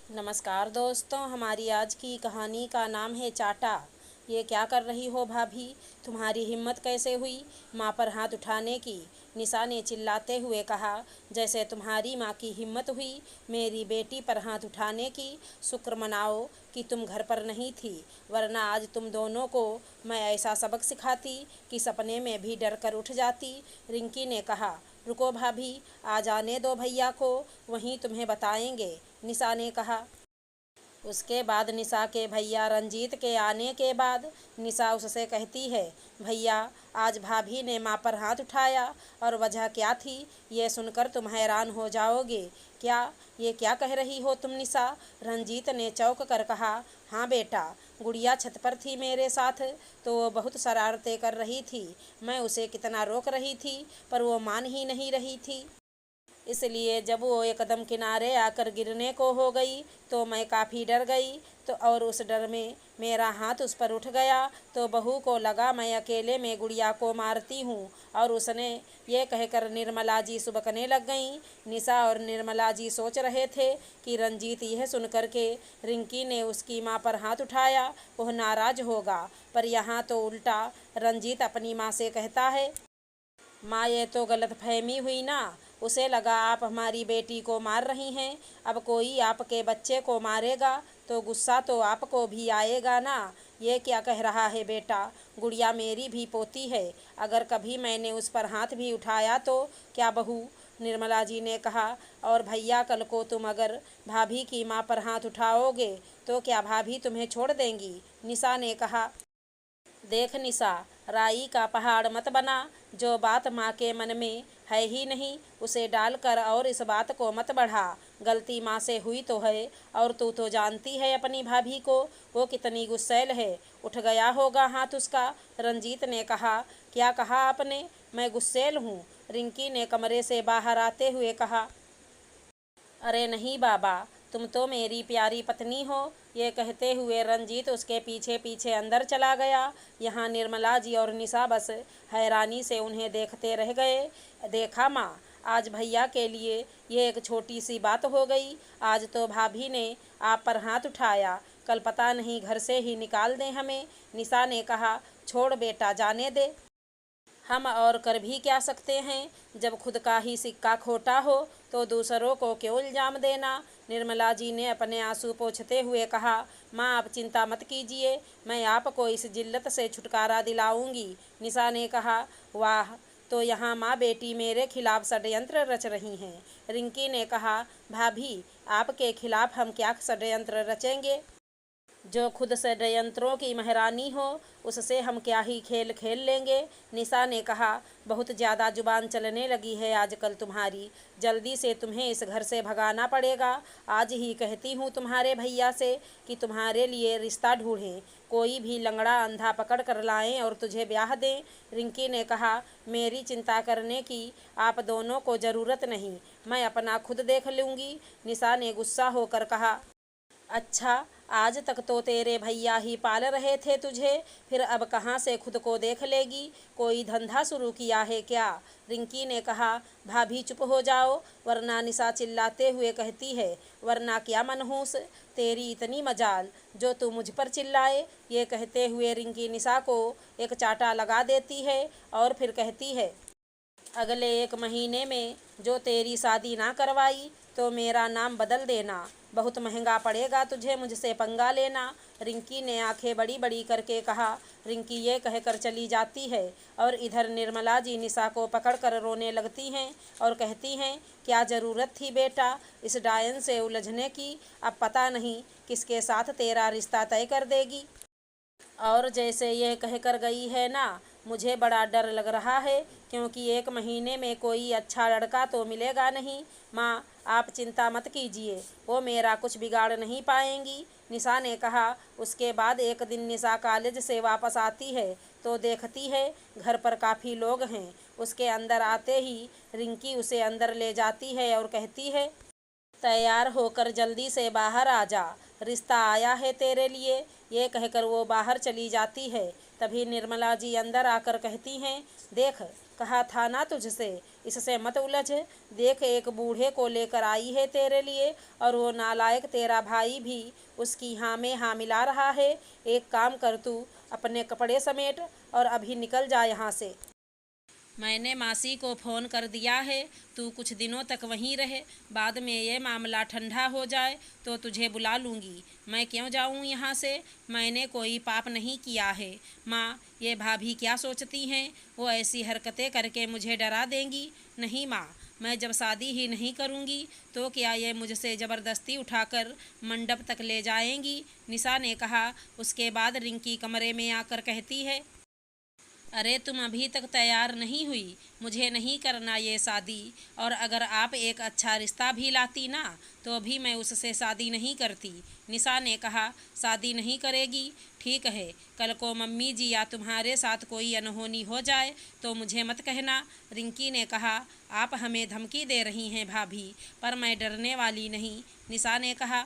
नमस्कार दोस्तों, हमारी आज की कहानी का नाम है चाटा। ये क्या कर रही हो भाभी? तुम्हारी हिम्मत कैसे हुई माँ पर हाथ उठाने की? निशा ने चिल्लाते हुए कहा। जैसे तुम्हारी माँ की हिम्मत हुई मेरी बेटी पर हाथ उठाने की। शुक्र मनाओ कि तुम घर पर नहीं थी, वरना आज तुम दोनों को मैं ऐसा सबक सिखाती कि सपने में भी डर कर उठ जाती। रिंकी ने कहा। रुको भाभी, आ जाने दो भैया को, वहीं तुम्हें बताएंगे, निशा ने कहा। उसके बाद निशा के भैया रंजीत के आने के बाद निशा उससे कहती है, भैया आज भाभी ने माँ पर हाथ उठाया और वजह क्या थी ये सुनकर तुम हैरान हो जाओगे। क्या ये क्या कह रही हो तुम निशा? रंजीत ने चौंक कर कहा। हाँ बेटा, गुड़िया छत पर थी मेरे साथ, तो वो बहुत शरारतें कर रही थी। मैं उसे कितना रोक रही थी पर वो मान ही नहीं रही थी। इसलिए जब वो एकदम किनारे आकर गिरने को हो गई तो मैं काफ़ी डर गई, तो और उस डर में मेरा हाथ उस पर उठ गया तो बहू को लगा मैं अकेले में गुड़िया को मारती हूँ, और उसने ये कहकर निर्मला जी सुबकने लग गईं। निशा और निर्मला जी सोच रहे थे कि रंजीत यह सुनकर के रिंकी ने उसकी माँ पर हाथ उठाया वह नाराज़ होगा, पर यहाँ तो उल्टा रंजीत अपनी माँ से कहता है, माँ ये तो गलतफहमी हुई ना। उसे लगा आप हमारी बेटी को मार रही हैं। अब कोई आपके बच्चे को मारेगा तो गुस्सा तो आपको भी आएगा ना। ये क्या कह रहा है बेटा? गुड़िया मेरी भी पोती है, अगर कभी मैंने उस पर हाथ भी उठाया तो क्या बहू? निर्मला जी ने कहा। और भैया कल को तुम अगर भाभी की माँ पर हाथ उठाओगे तो क्या भाभी तुम्हें छोड़ देंगी? निशा ने कहा। देख निशा, राई का पहाड़ मत बना। जो बात माँ के मन में है ही नहीं उसे डालकर और इस बात को मत बढ़ा। गलती माँ से हुई तो है, और तू तो जानती है अपनी भाभी को, वो कितनी गुस्सैल है। उठ गया होगा हाथ उसका। रंजीत ने कहा। क्या कहा आपने? मैं गुस्सैल हूँ? रिंकी ने कमरे से बाहर आते हुए कहा। अरे नहीं बाबा, तुम तो मेरी प्यारी पत्नी हो। ये कहते हुए रंजीत उसके पीछे पीछे अंदर चला गया। यहाँ निर्मला जी और निशा बस हैरानी से उन्हें देखते रह गए। देखा माँ, आज भैया के लिए ये एक छोटी सी बात हो गई। आज तो भाभी ने आप पर हाथ उठाया, कल पता नहीं घर से ही निकाल दें हमें। निशा ने कहा। छोड़ बेटा, जाने दे। हम और कर भी क्या सकते हैं? जब खुद का ही सिक्का खोटा हो तो दूसरों को क्यों इल्ज़ाम देना? निर्मला जी ने अपने आंसू पोंछते हुए कहा। माँ आप चिंता मत कीजिए, मैं आपको इस जिल्लत से छुटकारा दिलाऊंगी, निशा ने कहा। वाह, तो यहाँ माँ बेटी मेरे खिलाफ षड्यंत्र रच रही हैं, रिंकी ने कहा। भाभी, आपके खिलाफ हम क्या षड्यंत्र रचेंगे? जो खुद षड्यंत्रों की महारानी हो उससे हम क्या ही खेल खेल लेंगे, निशा ने कहा। बहुत ज़्यादा जुबान चलने लगी है आजकल तुम्हारी। जल्दी से तुम्हें इस घर से भगाना पड़ेगा। आज ही कहती हूँ तुम्हारे भैया से कि तुम्हारे लिए रिश्ता ढूंढें, कोई भी लंगड़ा अंधा पकड़ कर लाएं और तुझे ब्याह दें। रिंकी ने कहा। मेरी चिंता करने की आप दोनों को ज़रूरत नहीं, मैं अपना खुद देख लूँगी, निशा ने गुस्सा होकर कहा। अच्छा, आज तक तो तेरे भैया ही पाल रहे थे तुझे, फिर अब कहाँ से खुद को देख लेगी? कोई धंधा शुरू किया है क्या? रिंकी ने कहा। भाभी चुप हो जाओ, वरना निशा चिल्लाते हुए कहती है। वरना क्या मनहूस, तेरी इतनी मजाल जो तू मुझ पर चिल्लाए। ये कहते हुए रिंकी निशा को एक चाटा लगा देती है और फिर कहती है, अगले 1 महीने में जो तेरी शादी ना करवाई तो मेरा नाम बदल देना। बहुत महंगा पड़ेगा तुझे मुझसे पंगा लेना, रिंकी ने आंखें बड़ी बड़ी करके कहा। रिंकी ये कहकर चली जाती है और इधर निर्मला जी निशा को पकड़कर रोने लगती हैं और कहती हैं, क्या ज़रूरत थी बेटा इस डायन से उलझने की? अब पता नहीं किसके साथ तेरा रिश्ता तय कर देगी। और जैसे यह कहकर गई है ना, मुझे बड़ा डर लग रहा है, क्योंकि 1 महीने में कोई अच्छा लड़का तो मिलेगा नहीं। माँ आप चिंता मत कीजिए, वो मेरा कुछ बिगाड़ नहीं पाएंगी, निशा ने कहा। उसके बाद एक दिन निशा कॉलेज से वापस आती है तो देखती है घर पर काफ़ी लोग हैं। उसके अंदर आते ही रिंकी उसे अंदर ले जाती है और कहती है, तैयार होकर जल्दी से बाहर आ जा, रिश्ता आया है तेरे लिए। ये कहकर वो बाहर चली जाती है। तभी निर्मला जी अंदर आकर कहती हैं, देख कहा था ना तुझसे, इससे मत उलझ। देख, एक बूढ़े को लेकर आई है तेरे लिए, और वो नालायक तेरा भाई भी उसकी हाँ में हाँ मिला रहा है। एक काम कर, तू अपने कपड़े समेट और अभी निकल जा यहाँ से। मैंने मासी को फ़ोन कर दिया है, तू कुछ दिनों तक वहीं रहे। बाद में ये मामला ठंडा हो जाए तो तुझे बुला लूँगी। मैं क्यों जाऊँ यहाँ से? मैंने कोई पाप नहीं किया है। माँ, ये भाभी क्या सोचती हैं? वो ऐसी हरकतें करके मुझे डरा देंगी। नहीं माँ, मैं जब शादी ही नहीं करूँगी तो क्या ये मुझसे ज़बरदस्ती उठाकर मंडप तक ले जाएंगी? निशा ने कहा। उसके बाद रिंकी कमरे में आकर कहती है, अरे तुम अभी तक तैयार नहीं हुई, मुझे नहीं करना ये शादी। और अगर आप एक अच्छा रिश्ता भी लाती ना तो भी मैं उससे शादी नहीं करती। निशा ने कहा, शादी नहीं करेगी? ठीक है, कल को मम्मी जी या तुम्हारे साथ कोई अनहोनी हो जाए तो मुझे मत कहना। रिंकी ने कहा, आप हमें धमकी दे रही हैं भाभी, पर मैं डरने वाली नहीं। निशा ने कहा,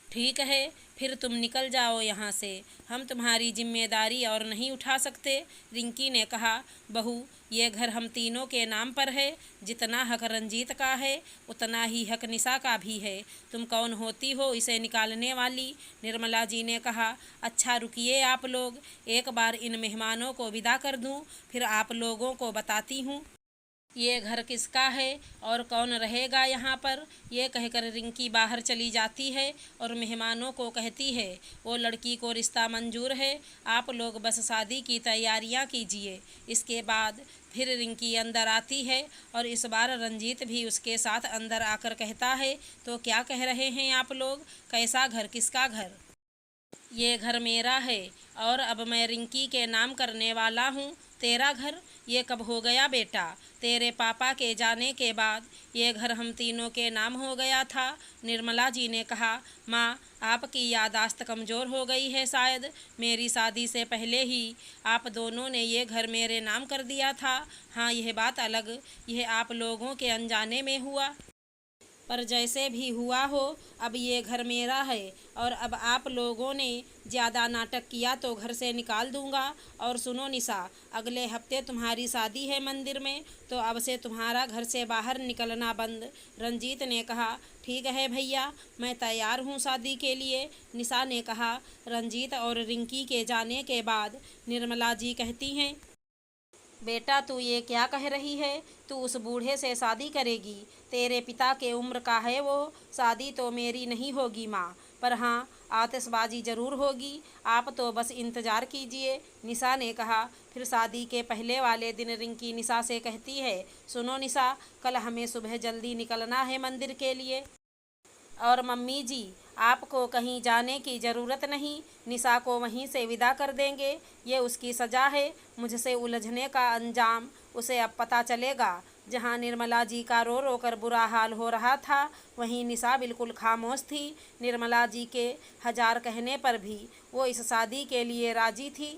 ठीक है, फिर तुम निकल जाओ यहाँ से, हम तुम्हारी जिम्मेदारी और नहीं उठा सकते। रिंकी ने कहा, बहू, ये घर हम तीनों के नाम पर है। जितना हक रंजीत का है उतना ही हक निशा का भी है। तुम कौन होती हो इसे निकालने वाली? निर्मला जी ने कहा, अच्छा रुकिए आप लोग, एक बार इन मेहमानों को विदा कर दूँ, फिर आप लोगों को बताती हूँ ये घर किसका है और कौन रहेगा यहाँ पर। ये कहकर रिंकी बाहर चली जाती है और मेहमानों को कहती है, वो लड़की को रिश्ता मंजूर है, आप लोग बस शादी की तैयारियाँ कीजिए। इसके बाद फिर रिंकी अंदर आती है और इस बार रंजीत भी उसके साथ अंदर आकर कहता है, तो क्या कह रहे हैं आप लोग? कैसा घर, किसका घर? ये घर मेरा है और अब मैं रिंकी के नाम करने वाला हूँ। तेरा घर? ये कब हो गया बेटा? तेरे पापा के जाने के बाद ये घर हम तीनों के नाम हो गया था। निर्मला जी ने कहा, माँ, आपकी यादाश्त कमज़ोर हो गई है शायद। मेरी शादी से पहले ही आप दोनों ने ये घर मेरे नाम कर दिया था। हाँ, यह बात अलग, यह आप लोगों के अनजाने में हुआ, पर जैसे भी हुआ हो, अब ये घर मेरा है और अब आप लोगों ने ज़्यादा नाटक किया तो घर से निकाल दूंगा। और सुनो निशा, अगले हफ्ते तुम्हारी शादी है मंदिर में, तो अब से तुम्हारा घर से बाहर निकलना बंद। रंजीत ने कहा, ठीक है भैया, मैं तैयार हूँ शादी के लिए। निशा ने कहा। रंजीत और रिंकी के जाने के बाद निर्मला जी कहती हैं, बेटा तू ये क्या कह रही है? तू उस बूढ़े से शादी करेगी? तेरे पिता के उम्र का है वो। शादी तो मेरी नहीं होगी माँ, पर हाँ, आतिशबाजी ज़रूर होगी। आप तो बस इंतज़ार कीजिए। निशा ने कहा। फिर शादी के पहले वाले दिन रिंकी निशा से कहती है, सुनो निशा, कल हमें सुबह जल्दी निकलना है मंदिर के लिए, और मम्मी जी, आपको कहीं जाने की ज़रूरत नहीं, निशा को वहीं से विदा कर देंगे। ये उसकी सज़ा है। मुझसे उलझने का अंजाम उसे अब पता चलेगा। जहाँ निर्मला जी का रो रो कर बुरा हाल हो रहा था, वहीं निशा बिल्कुल खामोश थी। निर्मला जी के 1000 कहने पर भी वो इस शादी के लिए राजी थी।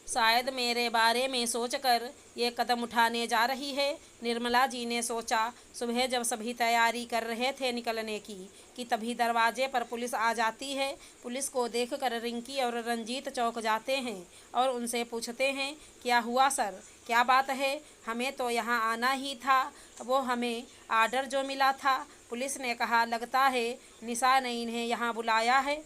शायद मेरे बारे में सोचकर ये कदम उठाने जा रही है, निर्मला जी ने सोचा। सुबह जब सभी तैयारी कर रहे थे निकलने की, कि तभी दरवाजे पर पुलिस आ जाती है। पुलिस को देखकर रिंकी और रंजीत चौंक जाते हैं और उनसे पूछते हैं, क्या हुआ सर, क्या बात है? हमें तो यहाँ आना ही था, वो हमें आर्डर जो मिला था। पुलिस ने कहा, लगता है निशा ने इन्हें यहाँ बुलाया है,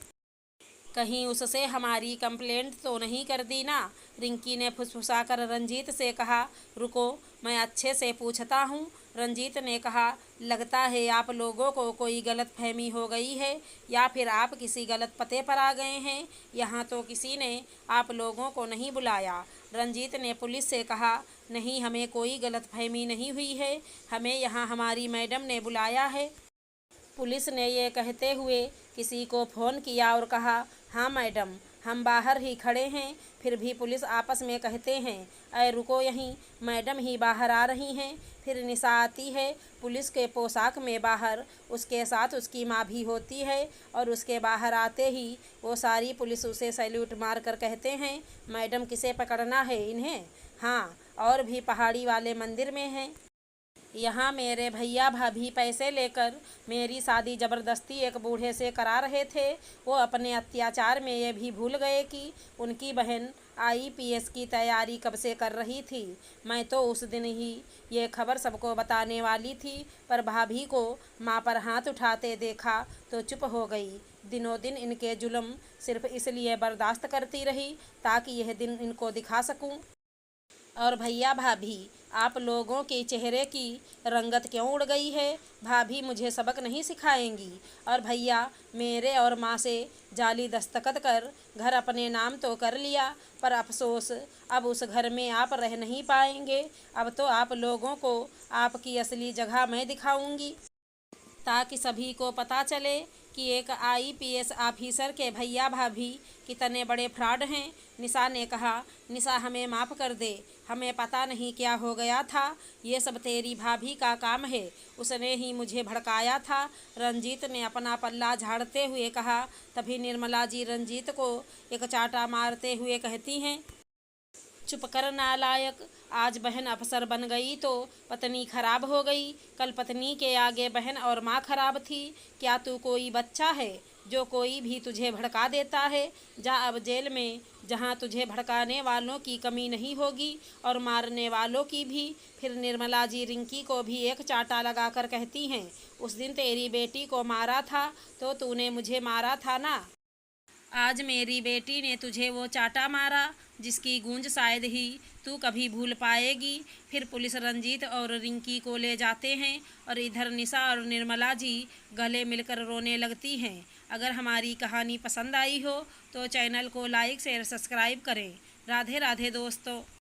कहीं उससे हमारी कंप्लेंट तो नहीं कर दी ना? रिंकी ने फुसफुसाकर रंजीत से कहा, रुको, मैं अच्छे से पूछता हूँ। रंजीत ने कहा, लगता है आप लोगों को कोई गलतफहमी हो गई है, या फिर आप किसी गलत पते पर आ गए हैं। यहाँ तो किसी ने आप लोगों को नहीं बुलाया। रंजीत ने पुलिस से कहा, नहीं, हमें कोई गलतफहमी नहीं हुई है, हमें यहाँ हमारी मैडम ने बुलाया है। पुलिस ने ये कहते हुए किसी को फ़ोन किया और कहा, हाँ मैडम, हम बाहर ही खड़े हैं। फिर भी पुलिस आपस में कहते हैं, अरे रुको यहीं, मैडम ही बाहर आ रही हैं। फिर निशा आती है पुलिस के पोशाक में बाहर, उसके साथ उसकी माँ भी होती है, और उसके बाहर आते ही वो सारी पुलिस उसे सैल्यूट मार कर कहते हैं, मैडम किसे पकड़ना है इन्हें? हाँ, और भी पहाड़ी वाले मंदिर में हैं। यहाँ मेरे भैया भाभी पैसे लेकर मेरी शादी ज़बरदस्ती एक बूढ़े से करा रहे थे। वो अपने अत्याचार में ये भी भूल गए कि उनकी बहन आईपीएस की तैयारी कब से कर रही थी। मैं तो उस दिन ही ये खबर सबको बताने वाली थी, पर भाभी को माँ पर हाथ उठाते देखा तो चुप हो गई। दिनों दिन इनके जुल्म सिर्फ इसलिए बर्दाश्त करती रही ताकि यह दिन इनको दिखा सकूं। और भैया भाभी, आप लोगों के चेहरे की रंगत क्यों उड़ गई है। भाभी मुझे सबक नहीं सिखाएंगी। और भैया, मेरे और माँ से जाली दस्तखत कर घर अपने नाम तो कर लिया, पर अफसोस अब उस घर में आप रह नहीं पाएंगे। अब तो आप लोगों को आपकी असली जगह मैं दिखाऊंगी, ताकि सभी को पता चले कि एक आईपीएस ऑफिसर के भैया भाभी कितने बड़े फ्रॉड हैं। निशा ने कहा, निशा हमें माफ़ कर दे, हमें पता नहीं क्या हो गया था। ये सब तेरी भाभी का काम है, उसने ही मुझे भड़काया था। रंजीत ने अपना पल्ला झाड़ते हुए कहा। तभी निर्मला जी रंजीत को एक चाटा मारते हुए कहती हैं, चुप कर नालायक, आज बहन अफसर बन गई तो पत्नी खराब हो गई। कल पत्नी के आगे बहन और माँ खराब थी। क्या तू कोई बच्चा है जो कोई भी तुझे भड़का देता है। जा अब जेल में, जहाँ तुझे भड़काने वालों की कमी नहीं होगी और मारने वालों की भी। फिर निर्मला जी रिंकी को भी एक चाटा लगाकर कहती हैं, उस दिन तेरी बेटी को मारा था तो तूने मुझे मारा था ना। आज मेरी बेटी ने तुझे वो चाटा मारा जिसकी गूंज शायद ही तू कभी भूल पाएगी। फिर पुलिस रंजीत और रिंकी को ले जाते हैं और इधर निशा और निर्मला जी गले मिलकर रोने लगती हैं। अगर हमारी कहानी पसंद आई हो तो चैनल को लाइक शेयर सब्सक्राइब करें। राधे राधे दोस्तों।